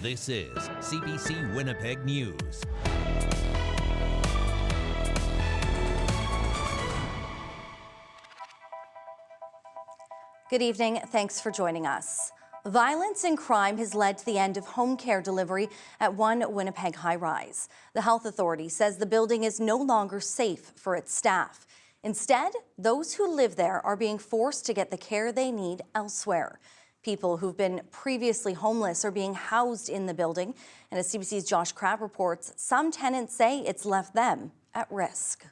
This is CBC Winnipeg News. Good evening. Thanks for joining us. Violence and crime has led to the end of home care delivery at one Winnipeg high-rise. The health authority says the building is no longer safe for its staff. Instead, those who live there are being forced to get the care they need elsewhere. People who've been previously homeless are being housed in the building. And as CBC's Josh Crabb reports, some tenants say it's left them at risk.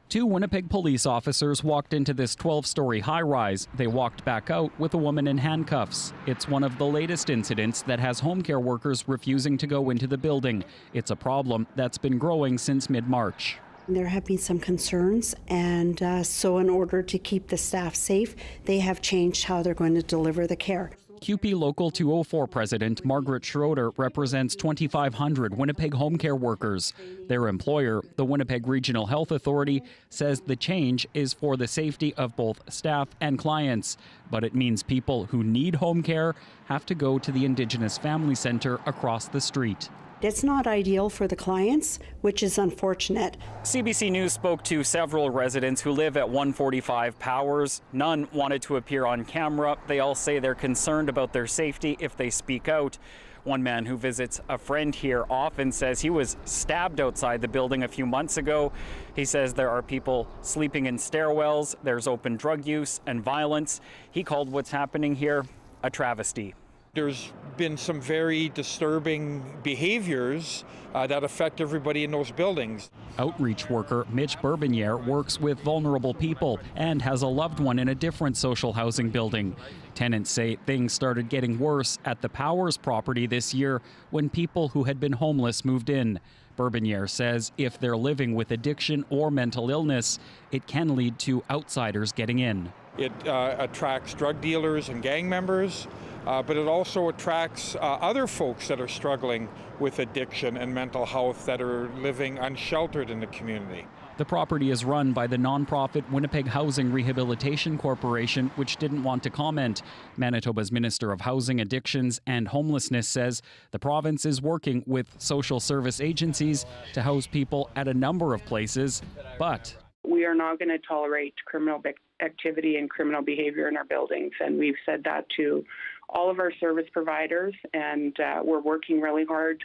Two Winnipeg police officers walked into this 12-story high-rise. They walked back out with a woman in handcuffs. It's one of the latest incidents that has home care workers refusing to go into the building. It's a problem that's been growing since mid-March. There have been some concerns, and so in order to keep the staff safe, they have changed how they're going to deliver the care. QP Local 204 President Margaret Schroeder represents 2,500 Winnipeg home care workers. Their employer, the Winnipeg Regional Health Authority, says the change is for the safety of both staff and clients. But it means people who need home care have to go to the Indigenous Family Centre across the street. It's not ideal for the clients, which is unfortunate. CBC News spoke to several residents who live at 145 Powers. None wanted to appear on camera. They all say they're concerned about their safety if they speak out. One man who visits a friend here often says he was stabbed outside the building a few months ago. He says there are people sleeping in stairwells, there's open drug use and violence. He called what's happening here a travesty. There's been some very disturbing behaviors that affect everybody in those buildings. Outreach worker Mitch Bourbonniere works with vulnerable people and has a loved one in a different social housing building. Tenants say things started getting worse at the Powers property this year when people who had been homeless moved in. Bourbonniere says if they're living with addiction or mental illness, it can lead to outsiders getting in. It attracts drug dealers and gang members. But it also attracts other folks that are struggling with addiction and mental health that are living unsheltered in the community. The property is run by the nonprofit Winnipeg Housing Rehabilitation Corporation, which didn't want to comment. Manitoba's Minister of Housing, Addictions and Homelessness says the province is working with social service agencies to house people at a number of places, but we are not going to tolerate criminal activity and criminal behavior in our buildings, and we've said that to all of our service providers, and we're working really hard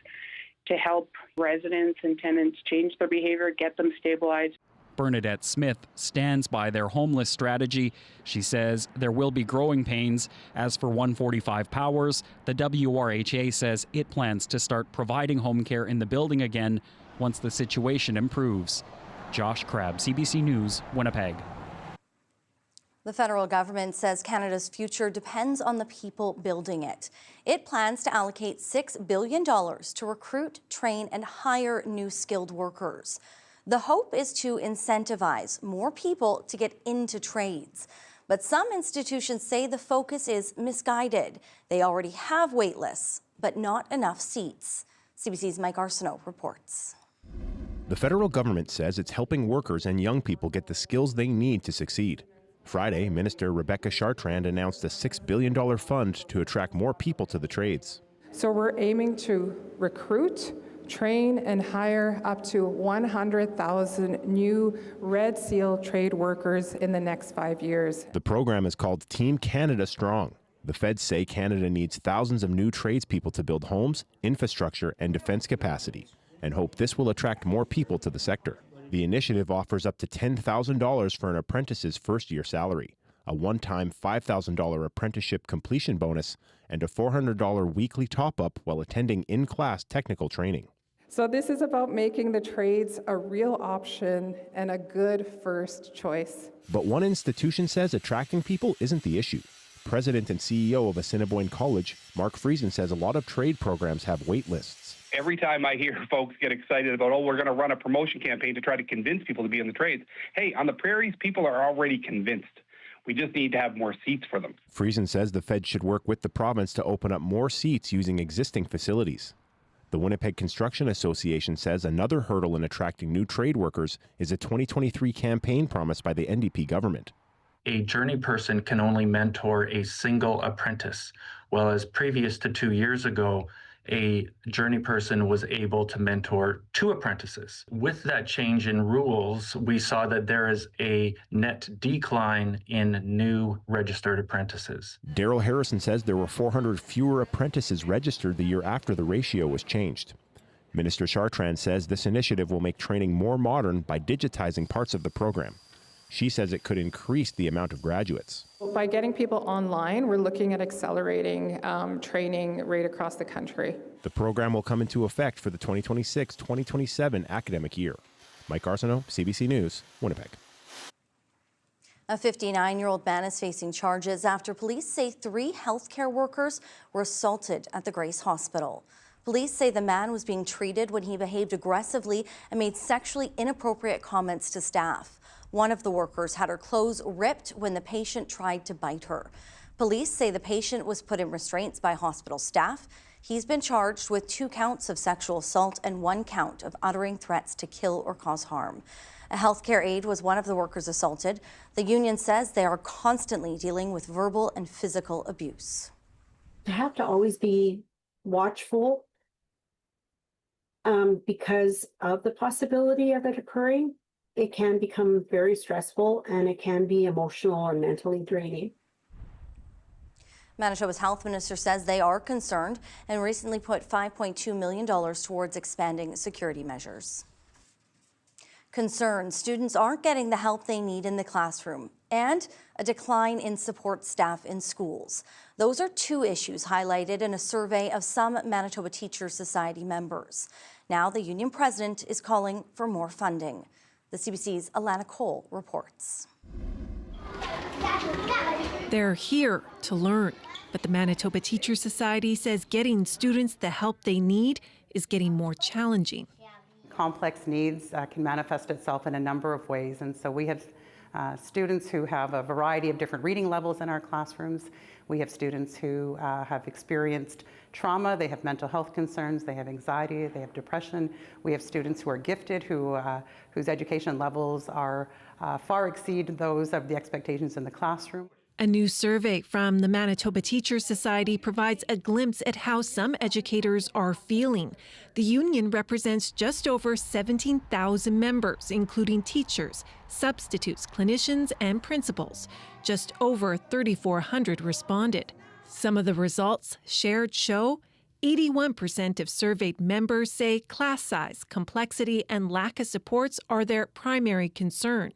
to help residents and tenants change their behavior, get them stabilized. Bernadette Smith stands by their homeless strategy. She says there will be growing pains. As for 145 Powers, the WRHA says it plans to start providing home care in the building again once the situation improves. Josh Crabb, CBC News, Winnipeg. The federal government says Canada's future depends on the people building it. It plans to allocate $6 billion to recruit, train, and hire new skilled workers. The hope is to incentivize more people to get into trades. But some institutions say the focus is misguided. They already have wait lists, but not enough seats. CBC's Mike Arsenault reports. The federal government says it's helping workers and young people get the skills they need to succeed. Friday, Minister Rebecca Chartrand announced a $6 billion fund to attract more people to the trades. So we're aiming to recruit, train, and hire up to 100,000 new Red Seal trade workers in the next 5 years. The program is called Team Canada Strong. The feds say Canada needs thousands of new tradespeople to build homes, infrastructure, and defense capacity, and hope this will attract more people to the sector. The initiative offers up to $10,000 for an apprentice's first-year salary, a one-time $5,000 apprenticeship completion bonus, and a $400 weekly top-up while attending in-class technical training. So this is about making the trades a real option and a good first choice. But one institution says attracting people isn't the issue. President and CEO of Assiniboine College, Mark Friesen, says a lot of trade programs have wait lists. Every time I hear folks get excited about, we're going to run a promotion campaign to try to convince people to be in the trades. Hey, on the prairies, people are already convinced. We just need to have more seats for them. Friesen says the Fed should work with the province to open up more seats using existing facilities. The Winnipeg Construction Association says another hurdle in attracting new trade workers is a 2023 campaign promise by the NDP government. a journey person can only mentor a single apprentice, whereas previous to 2 years ago, a journey person was able to mentor 2 apprentices. With that change in rules, we saw that there is a net decline in new registered apprentices. Daryl Harrison says there were 400 fewer apprentices registered the year after the ratio was changed. Minister Chartrand says this initiative will make training more modern by digitizing parts of the program. She says it could increase the amount of graduates. By getting people online, we're looking at accelerating training right across the country. The program will come into effect for the 2026-2027 academic year. Mike Arsenault, CBC News, Winnipeg. A 59-year-old man is facing charges after police say 3 healthcare workers were assaulted at the Grace Hospital. Police say the man was being treated when he behaved aggressively and made sexually inappropriate comments to staff. One of the workers had her clothes ripped when the patient tried to bite her. Police say the patient was put in restraints by hospital staff. He's been charged with 2 counts of sexual assault and 1 count of uttering threats to kill or cause harm. A healthcare aide was one of the workers assaulted. The union says they are constantly dealing with verbal and physical abuse. You have to always be watchful because of the possibility of it occurring. It can become very stressful and it can be emotional and mentally draining. Manitoba's health minister says they are concerned and recently put $5.2 million towards expanding security measures. Concerned students aren't getting the help they need in the classroom and a decline in support staff in schools. Those are 2 issues highlighted in a survey of some Manitoba Teachers Society members. Now the union president is calling for more funding. The CBC's Alana Cole reports. They're here to learn, but the Manitoba Teachers Society says getting students the help they need is getting more challenging. Complex needs can manifest itself in a number of ways, and so we have students who have a variety of different reading levels in our classrooms. We have students who have experienced trauma, they have mental health concerns, they have anxiety, they have depression. We have students who are gifted, whose education levels are far exceed those of the expectations in the classroom. A new survey from the Manitoba Teachers Society provides a glimpse at how some educators are feeling. The union represents just over 17,000 members, including teachers, substitutes, clinicians, and principals. Just over 3,400 responded. Some of the results shared show 81% of surveyed members say class size, complexity, and lack of supports are their primary concern.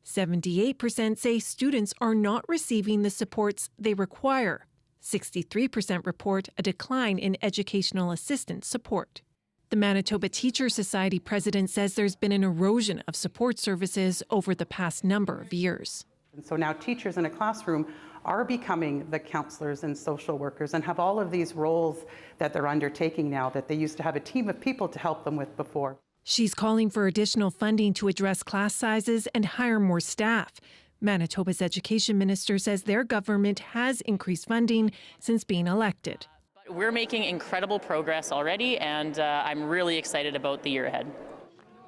78% say students are not receiving the supports they require. 63% report a decline in educational assistance support. The Manitoba Teachers Society president says there's been an erosion of support services over the past number of years. And so now teachers in a classroom are becoming the counselors and social workers and have all of these roles that they're undertaking now that they used to have a team of people to help them with before. She's calling for additional funding to address class sizes and hire more staff. Manitoba's education minister says their government has increased funding since being elected. We're making incredible progress already, and I'm really excited about the year ahead.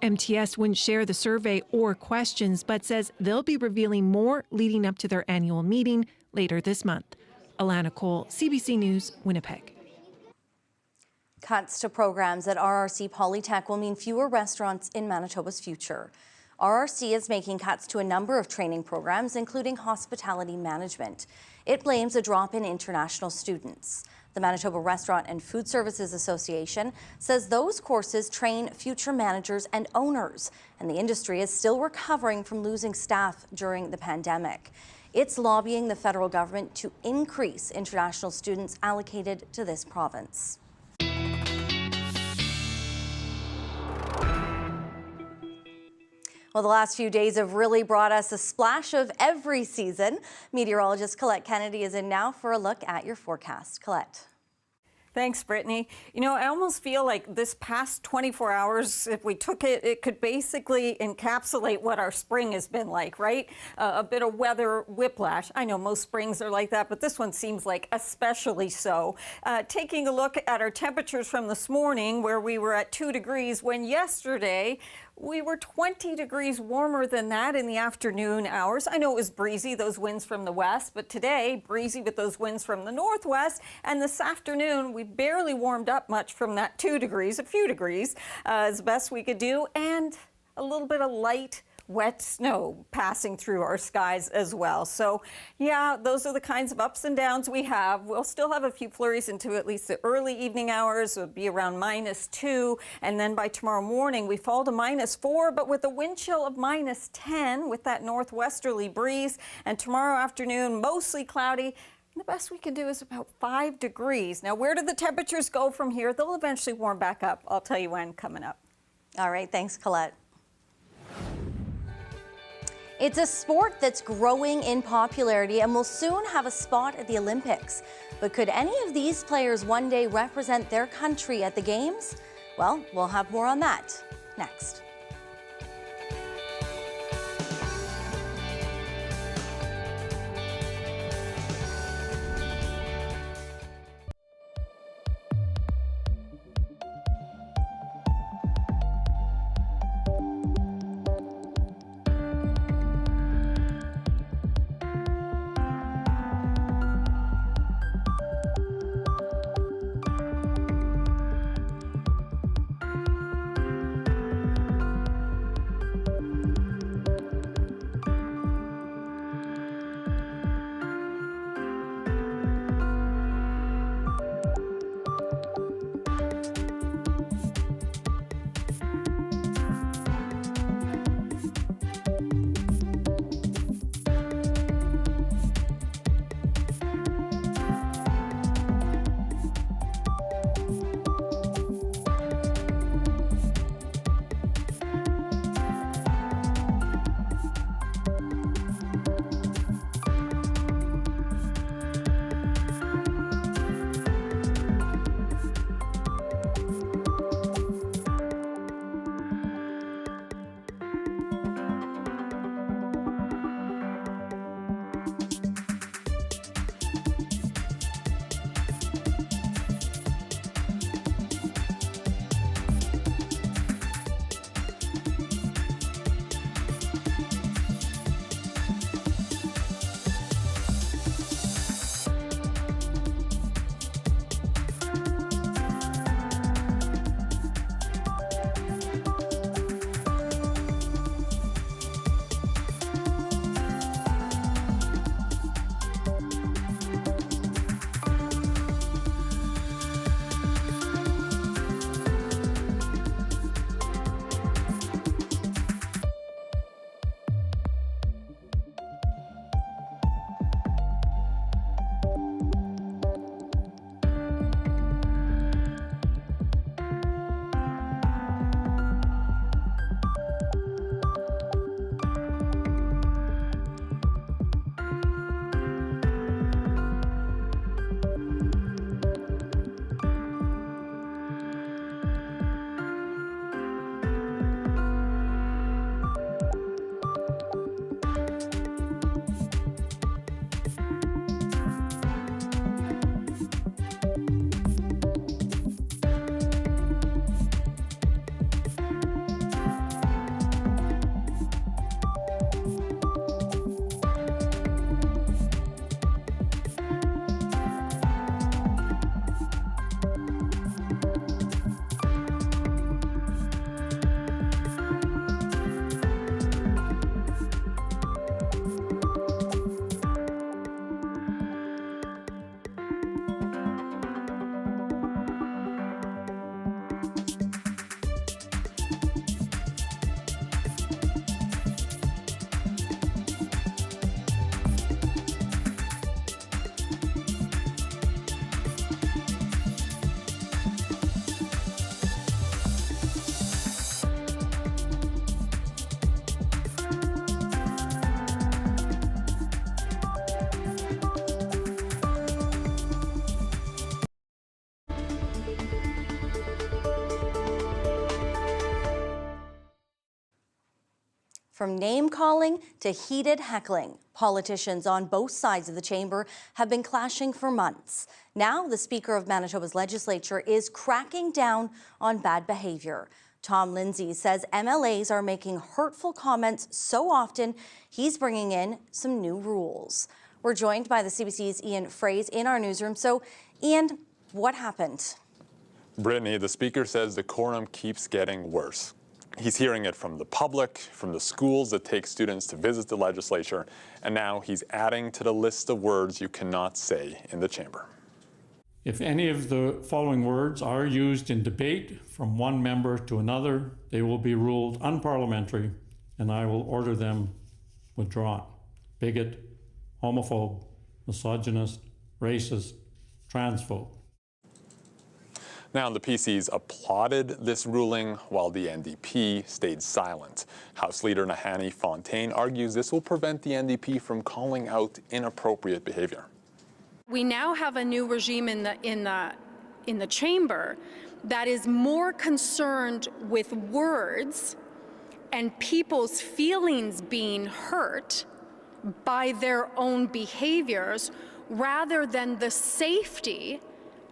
MTS wouldn't share the survey or questions, but says they'll be revealing more leading up to their annual meeting later this month. Alana Cole, CBC News, Winnipeg. Cuts to programs at RRC Polytech will mean fewer restaurants in Manitoba's future. RRC is making cuts to a number of training programs, including hospitality management. It blames a drop in international students. The Manitoba Restaurant and Food Services Association says those courses train future managers and owners, and the industry is still recovering from losing staff during the pandemic. It's lobbying the federal government to increase international students allocated to this province. Well, the last few days have really brought us a splash of every season. Meteorologist Colette Kennedy is in now for a look at your forecast. Colette. Thanks, Brittany. You know, I almost feel like this past 24 hours, if we took it, it could basically encapsulate what our spring has been like, right? A bit of weather whiplash. I know most springs are like that, but this one seems like especially so. Taking a look at our temperatures from this morning, where we were at 2 degrees, when yesterday We were 20 degrees warmer than that in the afternoon hours. I know it was breezy, those winds from the west, but today, breezy with those winds from the northwest. And this afternoon, we barely warmed up much from that 2 degrees, a few degrees, as best we could do, and a little bit of light wet snow passing through our skies as well. So yeah, those are the kinds of ups and downs we have. We'll still have a few flurries into at least the early evening hours. It would be around -2, and then by tomorrow morning we fall to -4, but with a wind chill of -10 with that northwesterly breeze. And tomorrow afternoon, mostly cloudy. The best we can do is about 5 degrees. Now, where do the temperatures go from here? They'll eventually warm back up. I'll tell you when coming up. All right, thanks, Colette. It's a sport that's growing in popularity and will soon have a spot at the Olympics. But could any of these players one day represent their country at the Games? Well, we'll have more on that next. From name-calling to heated heckling, politicians on both sides of the chamber have been clashing for months. Now, the Speaker of Manitoba's legislature is cracking down on bad behaviour. Tom Lindsay says MLAs are making hurtful comments so often, he's bringing in some new rules. We're joined by the CBC's Ian Fraze in our newsroom. So, Ian, what happened? Brittany, the Speaker says the quorum keeps getting worse. He's hearing it from the public, from the schools that take students to visit the legislature, and now he's adding to the list of words you cannot say in the chamber. If any of the following words are used in debate from one member to another, they will be ruled unparliamentary, and I will order them withdrawn. Bigot, homophobe, misogynist, racist, transphobe. Now, the PCs applauded this ruling while the NDP stayed silent. House Leader Nahanni Fontaine argues this will prevent the NDP from calling out inappropriate behavior. We now have a new regime in the chamber that is more concerned with words and people's feelings being hurt by their own behaviors rather than the safety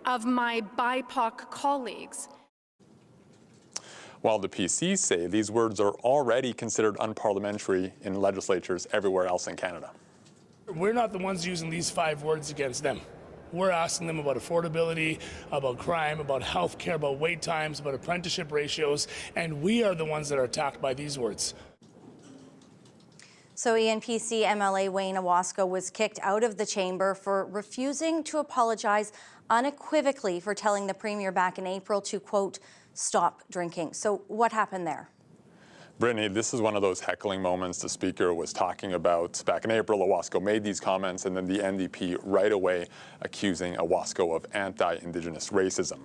of my BIPOC colleagues. While the PCs say these words are already considered unparliamentary in legislatures everywhere else in Canada. We're not the ones using these 5 words against them. We're asking them about affordability, about crime, about health care, about wait times, about apprenticeship ratios, and we are the ones that are attacked by these words. So ENPC MLA Wayne Owasco was kicked out of the chamber for refusing to apologize unequivocally for telling the Premier back in April to, quote, stop drinking. So what happened there? Brittany, this is one of those heckling moments the Speaker was talking about. Back in April, Owasco made these comments, and then the NDP right away accusing Owasco of anti-Indigenous racism.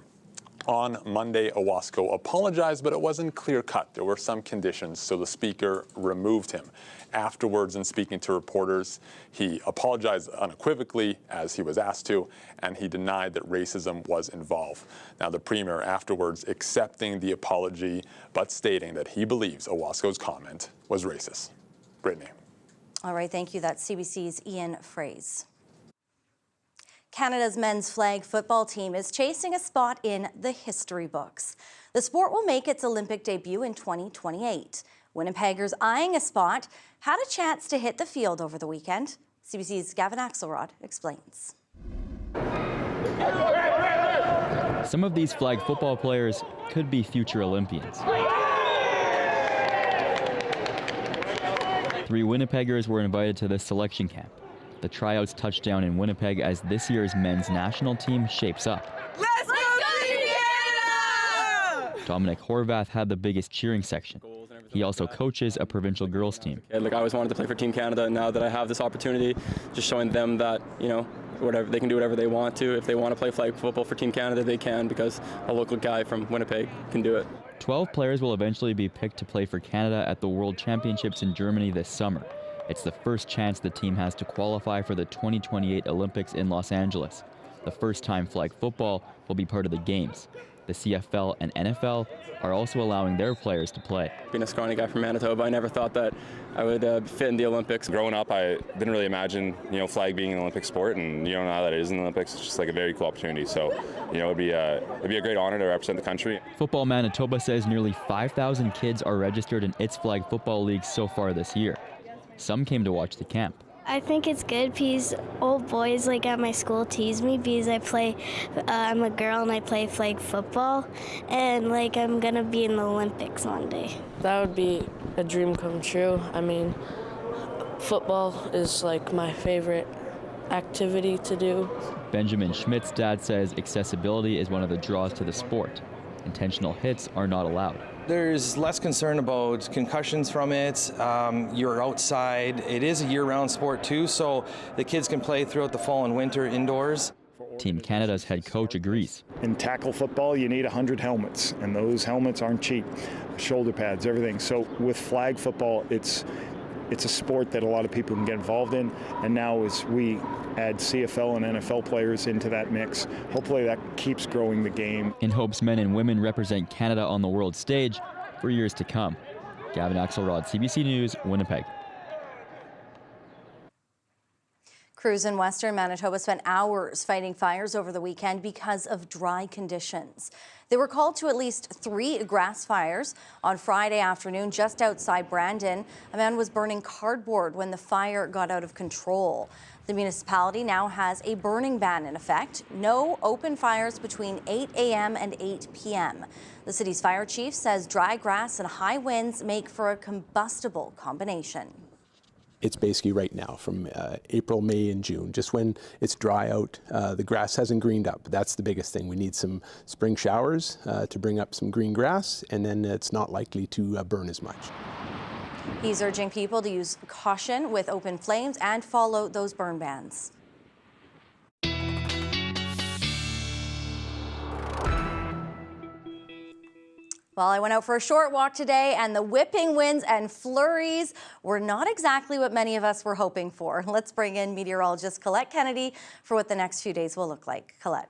On Monday, Owasco apologized, but it wasn't clear-cut. There were some conditions, so the Speaker removed him. Afterwards, in speaking to reporters, he apologized unequivocally, as he was asked to, and he denied that racism was involved. Now, the Premier afterwards accepting the apology, but stating that he believes Owasco's comment was racist. Brittany. All right, thank you. That's CBC's Ian Fraze. Canada's men's flag football team is chasing a spot in the history books. The sport will make its Olympic debut in 2028. Winnipeggers eyeing a spot had a chance to hit the field over the weekend. CBC's Gavin Axelrod explains. Some of these flag football players could be future Olympians. 3 Winnipeggers were invited to this selection camp. The tryouts touched down in Winnipeg as this year's men's national team shapes up. Let's go Team Canada! Dominic Horvath had the biggest cheering section. He also coaches a provincial girls team. Like, I always wanted to play for Team Canada, and now that I have this opportunity, just showing them that, you know, whatever they can do whatever they want to. If they want to play flag football for Team Canada, they can, because a local guy from Winnipeg can do it. 12 players will eventually be picked to play for Canada at the World Championships in Germany this summer. It's the first chance the team has to qualify for the 2028 Olympics in Los Angeles. The first time flag football will be part of the games. The CFL and NFL are also allowing their players to play. Being a scrawny guy from Manitoba, I never thought that I would fit in the Olympics. Growing up, I didn't really imagine, flag being an Olympic sport, and now that it is in the Olympics, it's just like a very cool opportunity. So, it'd be a great honor to represent the country. Football Manitoba says nearly 5,000 kids are registered in its flag football leagues so far this year. Some came to watch the camp. I think it's good because old boys at my school tease me because I'm a girl and I play flag football, and I'm gonna be in the Olympics one day. That would be a dream come true. I mean, football is my favorite activity to do. Benjamin Schmidt's dad says accessibility is one of the draws to the sport. Intentional hits are not allowed. There's less concern about concussions from it. You're outside. It is a year-round sport too, so the kids can play throughout the fall and winter indoors. Team Canada's head coach agrees. In tackle football, you need 100 helmets, and those helmets aren't cheap. Shoulder pads, everything. So with flag football, it's a sport that a lot of people can get involved in, and now as we add CFL and NFL players into that mix, hopefully that keeps growing the game. In hopes men and women represent Canada on the world stage for years to come. Gavin Axelrod, CBC News, Winnipeg. Crews in western Manitoba spent hours fighting fires over the weekend because of dry conditions. They were called to at least 3 grass fires. On Friday afternoon, just outside Brandon, a man was burning cardboard when the fire got out of control. The municipality now has a burning ban in effect. No open fires between 8 a.m. and 8 p.m. The city's fire chief says dry grass and high winds make for a combustible combination. It's basically right now from April, May, and June, just when it's dry out. The grass hasn't greened up. That's the biggest thing. We need some spring showers to bring up some green grass, and then it's not likely to burn as much. He's urging people to use caution with open flames and follow those burn bans. Well, I went out for a short walk today, and the whipping winds and flurries were not exactly what many of us were hoping for. Let's bring in meteorologist Colette Kennedy for what the next few days will look like. Colette.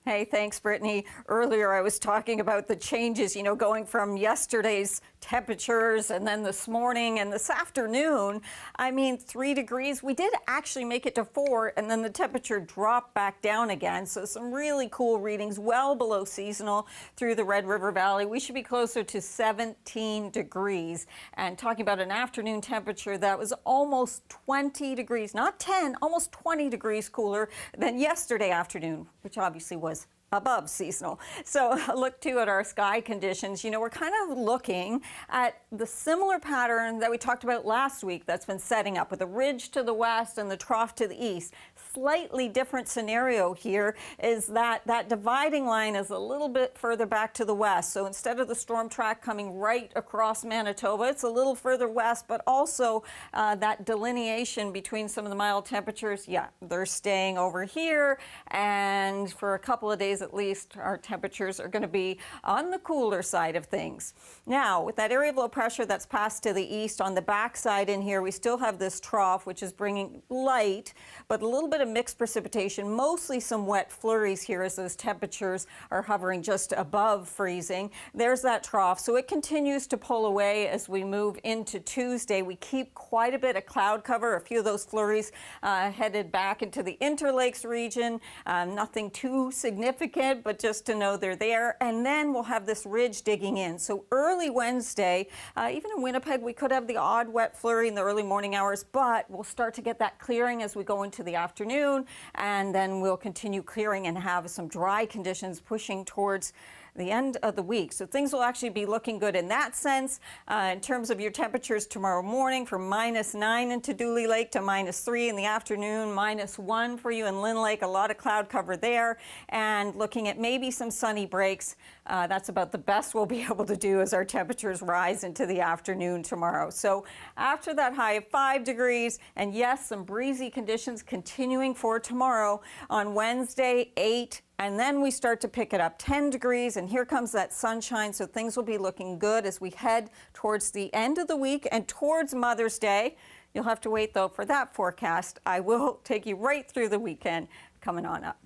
Hey, thanks, Brittany. Earlier, I was talking about the changes, going from yesterday's temperatures and then this morning and this afternoon. 3 degrees. We did actually make it to 4, and then the temperature dropped back down again. So some really cool readings, well below seasonal through the Red River Valley. We should be closer to 17 degrees. And talking about an afternoon temperature that was almost 20 degrees, not 10, almost 20 degrees cooler than yesterday afternoon, which obviously was above seasonal. So look too at our sky conditions. We're kind of looking at the similar pattern that we talked about last week that's been setting up with a ridge to the west and the trough to the east. Slightly different scenario here is that dividing line is a little bit further back to the west. So instead of the storm track coming right across Manitoba, it's a little further west, but also that delineation between some of the mild temperatures, they're staying over here. And for a couple of days at least, our temperatures are going to be on the cooler side of things. Now, with that area of low pressure that's passed to the east, on the backside in here, we still have this trough, which is bringing light, but a little bit of mixed precipitation, mostly some wet flurries here as those temperatures are hovering just above freezing. There's that trough. So it continues to pull away as we move into Tuesday. We keep quite a bit of cloud cover, a few of those flurries headed back into the Interlakes region. Nothing too significant, but just to know they're there. And then we'll have this ridge digging in. So early Wednesday, even in Winnipeg, we could have the odd wet flurry in the early morning hours, but we'll start to get that clearing as we go into the afternoon, and then we'll continue clearing and have some dry conditions pushing towards the end of the week. So things will actually be looking good in that sense. In terms of your temperatures tomorrow morning, from -9 into Dooley Lake to -3 in the afternoon, -1 for you in Lynn Lake, a lot of cloud cover there, and looking at maybe some sunny breaks. That's about the best we'll be able to do as our temperatures rise into the afternoon tomorrow. So after that high of 5 degrees, and yes, some breezy conditions continuing for tomorrow, on Wednesday, 8, and then we start to pick it up 10 degrees, and here comes that sunshine, so things will be looking good as we head towards the end of the week and towards Mother's Day. You'll have to wait, though, for that forecast. I will take you right through the weekend coming on up.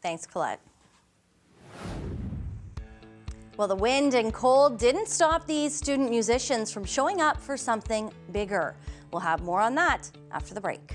Thanks, Colette. Well, the wind and cold didn't stop these student musicians from showing up for something bigger. We'll have more on that after the break.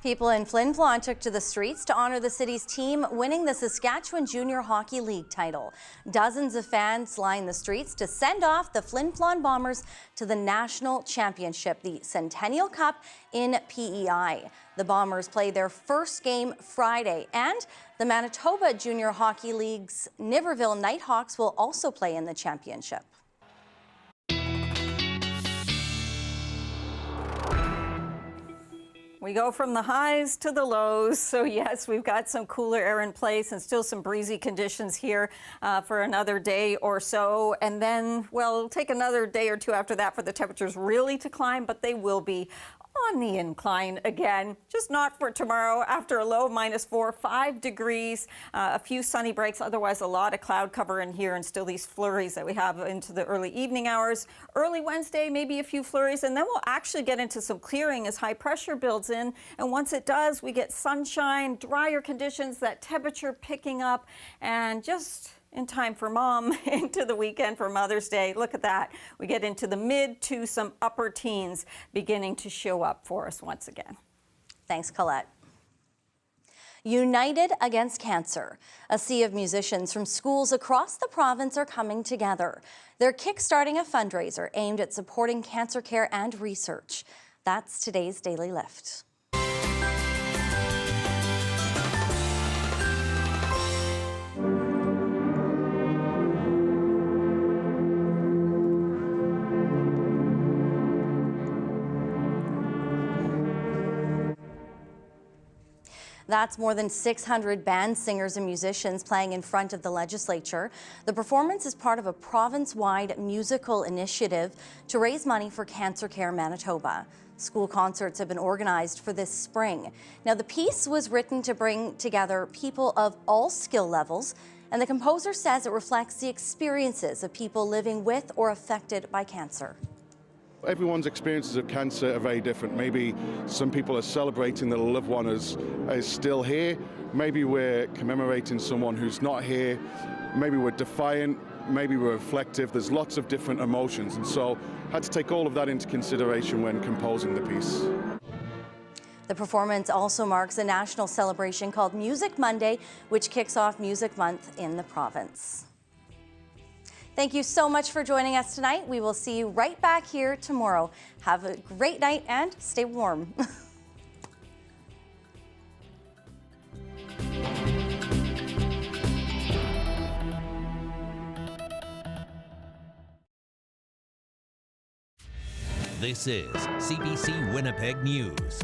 People in Flin Flon took to the streets to honor the city's team winning the Saskatchewan Junior Hockey League title. Dozens of fans lined the streets to send off the Flin Flon Bombers to the national championship, the Centennial Cup in PEI. The Bombers play their first game Friday, and the Manitoba Junior Hockey League's Niverville Nighthawks will also play in the championship. We go from the highs to the lows. So yes, we've got some cooler air in place and still some breezy conditions here for another day or so. And then, well, it'll take another day or two after that for the temperatures really to climb, but they will be on the incline again, just not for tomorrow after a low -4, 5 degrees, a few sunny breaks, otherwise a lot of cloud cover in here and still these flurries that we have into the early evening hours. Early Wednesday, maybe a few flurries, and then we'll actually get into some clearing as high pressure builds in. And once it does, we get sunshine, drier conditions, that temperature picking up, and just in time for Mom into the weekend for Mother's Day. Look at that. We get into the mid to some upper teens beginning to show up for us once again. Thanks, Colette. United Against Cancer. A sea of musicians from schools across the province are coming together. They're kickstarting a fundraiser aimed at supporting cancer care and research. That's today's Daily Lift. That's more than 600 band singers and musicians playing in front of the legislature. The performance is part of a province-wide musical initiative to raise money for Cancer Care Manitoba. School concerts have been organized for this spring. Now, the piece was written to bring together people of all skill levels, and the composer says it reflects the experiences of people living with or affected by cancer. Everyone's experiences of cancer are very different. Maybe some people are celebrating that a loved one is still here. Maybe we're commemorating someone who's not here. Maybe we're defiant. Maybe we're reflective. There's lots of different emotions. And so I had to take all of that into consideration when composing the piece. The performance also marks a national celebration called Music Monday, which kicks off Music Month in the province. Thank you so much for joining us tonight. We will see you right back here tomorrow. Have a great night and stay warm. This is CBC Winnipeg News.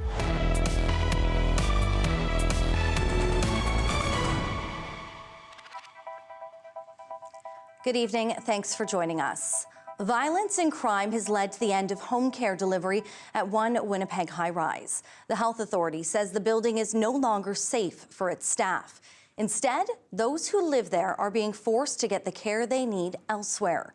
Good evening. Thanks for joining us. Violence and crime has led to the end of home care delivery at one Winnipeg high-rise. The health authority says the building is no longer safe for its staff. Instead, those who live there are being forced to get the care they need elsewhere.